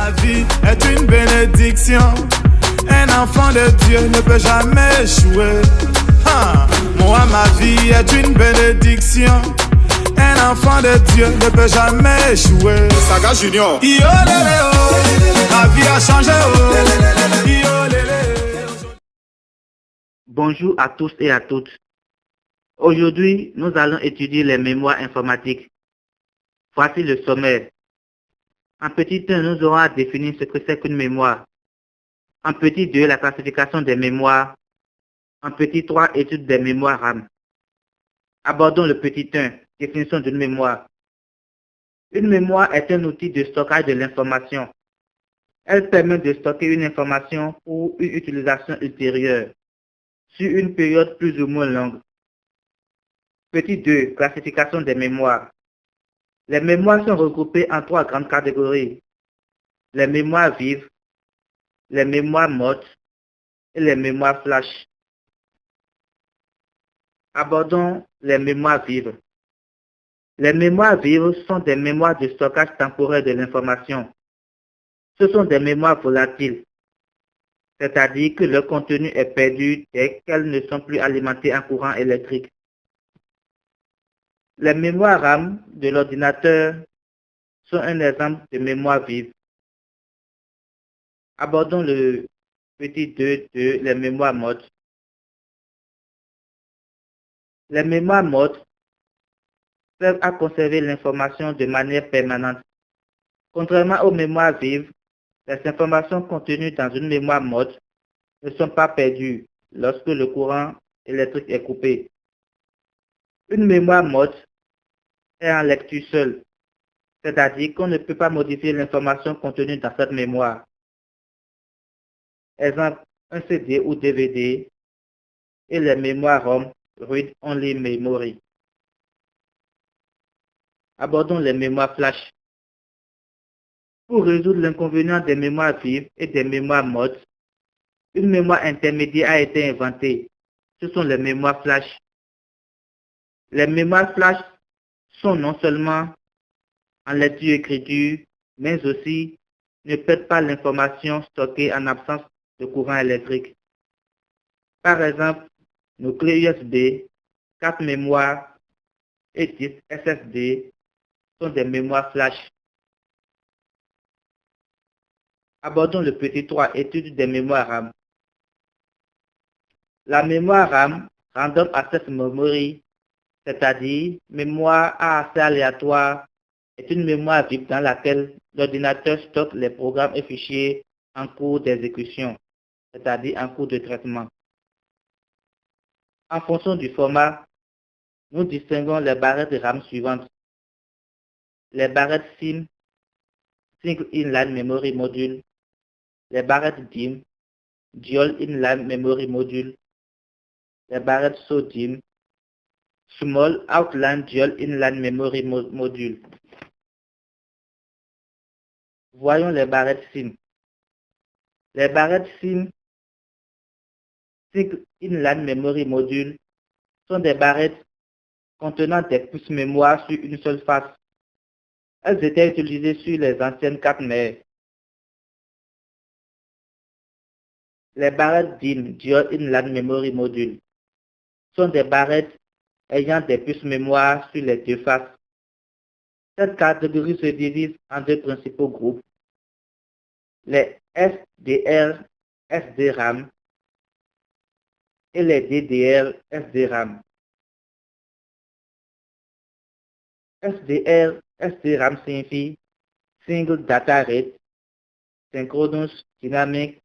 ma vie est une bénédiction. Un enfant de Dieu ne peut jamais échouer. Moi, ma vie est une bénédiction. Un enfant de Dieu ne peut jamais échouer. Saga Junior. Yo lélé oh, ma vie a changé oh. Yo lélé. Bonjour à tous et à toutes. Aujourd'hui, nous allons étudier les mémoires informatiques. Voici le sommaire. En petit 1, nous aurons à définir ce que c'est qu'une mémoire. En petit 2, la classification des mémoires. En petit 3, étude des mémoires RAM. Abordons le petit 1, définition d'une mémoire. Une mémoire est un outil de stockage de l'information. Elle permet de stocker une information pour une utilisation ultérieure, sur une période plus ou moins longue. Petit 2, classification des mémoires. Les mémoires sont regroupées en 3 grandes catégories. Les mémoires vives, les mémoires mortes et les mémoires flash. Abordons les mémoires vives. Les mémoires vives sont des mémoires de stockage temporaire de l'information. Ce sont des mémoires volatiles, c'est-à-dire que leur contenu est perdu dès qu'elles ne sont plus alimentées en courant électrique. Les mémoires RAM de l'ordinateur sont un exemple de mémoire vive. Abordons le petit 2 de les mémoires mortes. Les mémoires mortes servent à conserver l'information de manière permanente. Contrairement aux mémoires vives, les informations contenues dans une mémoire morte ne sont pas perdues lorsque le courant électrique est coupé. Une mémoire morte est en lecture seule, c'est-à-dire qu'on ne peut pas modifier l'information contenue dans cette mémoire. Exemple, un CD ou DVD et les mémoires ROM, Read Only Memory. Abordons les mémoires flash. Pour résoudre l'inconvénient des mémoires vives et des mémoires mortes, une mémoire intermédiaire a été inventée. Ce sont les mémoires flash. Les mémoires flash sont non seulement en lecture-écriture, mais aussi ne perdent pas l'information stockée en absence de courant électrique. Par exemple, nos clés USB, carte mémoire et disques SSD sont des mémoires flash. Abordons le petit 3, étude des mémoires RAM. La mémoire RAM, Random Access Memory, c'est-à-dire mémoire à accès aléatoire, est une mémoire vive dans laquelle l'ordinateur stocke les programmes et fichiers en cours d'exécution, c'est-à-dire en cours de traitement. En fonction du format, nous distinguons les barrettes RAM suivantes. Les barrettes SIM, Single Inline Memory Module, les barrettes DIMM, Dual Inline Memory Module, les barrettes SO-DIMM, Small Outline Dual Inline Memory Module. Voyons les barrettes SIM. Les barrettes SIM, Single Inline Memory Module, sont des barrettes contenant des puces mémoire sur une seule face. Elles étaient utilisées sur les anciennes cartes mères. Les barrettes DIMM, Dual Inline Memory Module, sont des barrettes ayant des puces mémoire sur les deux faces. Cette catégorie se divise en deux principaux groupes. Les SDR SDRAM et les DDR SDRAM. SDR SDRAM signifie Single Data Rate, Synchronous Dynamic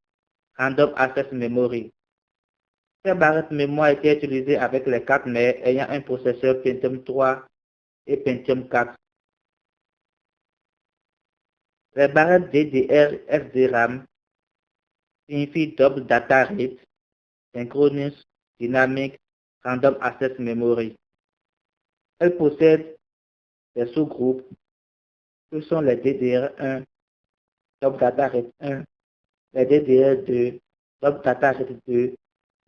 Random Access Memory. Ces barrettes mémoire étaient utilisées avec les cartes mères ayant un processeur Pentium 3 et Pentium 4. Les barrettes DDR SDRAM signifient Double Data Rate, Synchronous Dynamic Random Access Memory. Elles possèdent des sous-groupes que sont les DDR1, Double Data Rate 1, les DDR2, Double Data Rate 2,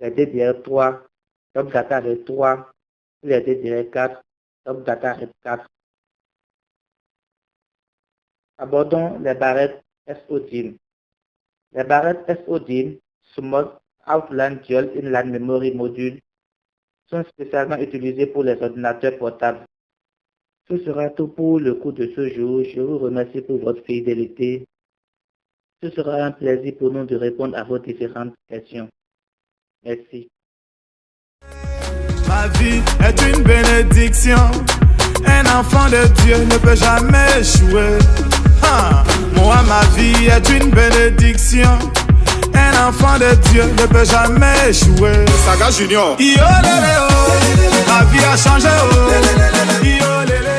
les DDR3, Double Data Rate 3, et les DDR4, Double Data Rate 4. Abordons les barrettes SODIMM. Les barrettes SODIMM, Smart Outline Dual Inline Memory Module, sont spécialement utilisées pour les ordinateurs portables. Ce sera tout pour le cours de ce jour. Je vous remercie pour votre fidélité. Ce sera un plaisir pour nous de répondre à vos différentes questions. Merci. Ma vie est une bénédiction. Un enfant de Dieu ne peut jamais échouer. Moi, ma vie est une bénédiction. Un enfant de Dieu ne peut jamais échouer. Saga Junior. Yo, lélé, oh. Ma vie a changé. Oh. Yo, lélé.